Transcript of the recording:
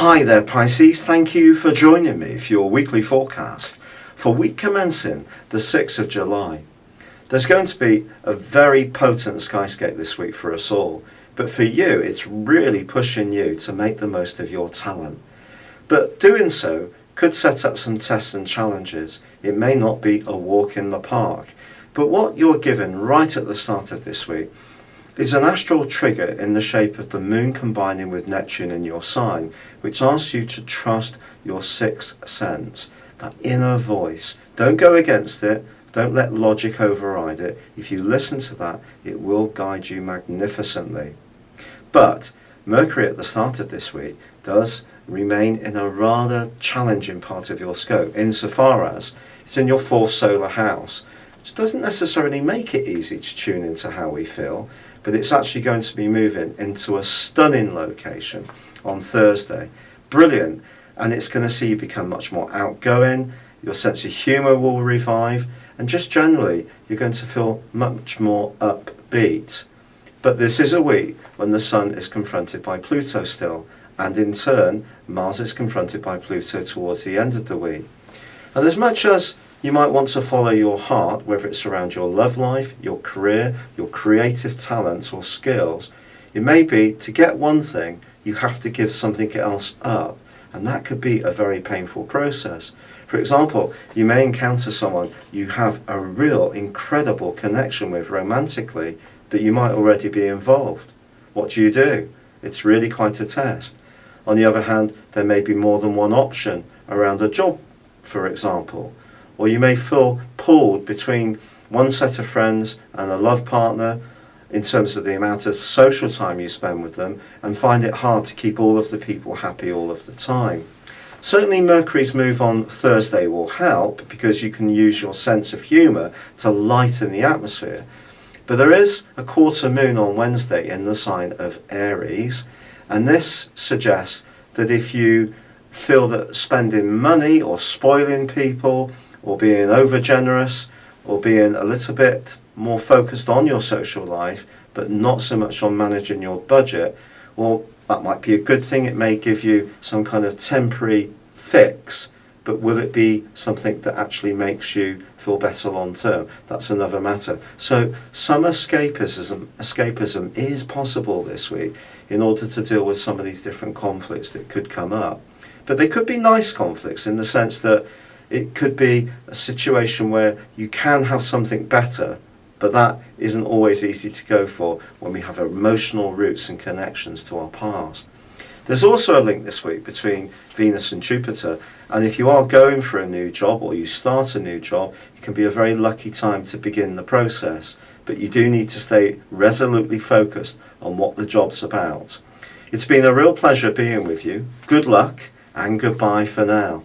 Hi there Pisces, thank you for joining me for your weekly forecast for week commencing the 6th of July. There's going to be a very potent skyscape this week for us all, but for you it's really pushing you to make the most of your talent. But doing so could set up some tests and challenges. It may not be a walk in the park, but what you're given right at the start of this week is an astral trigger in the shape of the moon combining with Neptune in your sign, which asks you to trust your sixth sense, that inner voice. Don't go against it, don't let logic override it. If you listen to that, it will guide you magnificently. But Mercury at the start of this week does remain in a rather challenging part of your scope, insofar as it's in your fourth solar house, which doesn't necessarily make it easy to tune into how we feel, but it's actually going to be moving into a stunning location on Thursday. Brilliant. And it's going to see you become much more outgoing, your sense of humour will revive, and just generally you're going to feel much more upbeat. But this is a week when the Sun is confronted by Pluto still, and in turn Mars is confronted by Pluto towards the end of the week. And as much as you might want to follow your heart, whether it's around your love life, your career, your creative talents or skills, it may be to get one thing, you have to give something else up. And that could be a very painful process. For example, you may encounter someone you have a real incredible connection with romantically, but you might already be involved. What do? It's really quite a test. On the other hand, there may be more than one option around a job, for example. Or you may feel pulled between one set of friends and a love partner in terms of the amount of social time you spend with them, and find it hard to keep all of the people happy all of the time. Certainly Mercury's move on Thursday will help, because you can use your sense of humour to lighten the atmosphere. But there is a quarter moon on Wednesday in the sign of Aries, and this suggests that if you feel that spending money or spoiling people or being over generous or being a little bit more focused on your social life but not so much on managing your budget, well, that might be a good thing. It may give you some kind of temporary fix, but will it be something that actually makes you feel better long term? That's another matter. So some escapism is possible this week in order to deal with some of these different conflicts that could come up. But they could be nice conflicts in the sense that it could be a situation where you can have something better, but that isn't always easy to go for when we have emotional roots and connections to our past. There's also a link this week between Venus and Jupiter, and if you are going for a new job or you start a new job, it can be a very lucky time to begin the process, but you do need to stay resolutely focused on what the job's about. It's been a real pleasure being with you. Good luck and goodbye for now.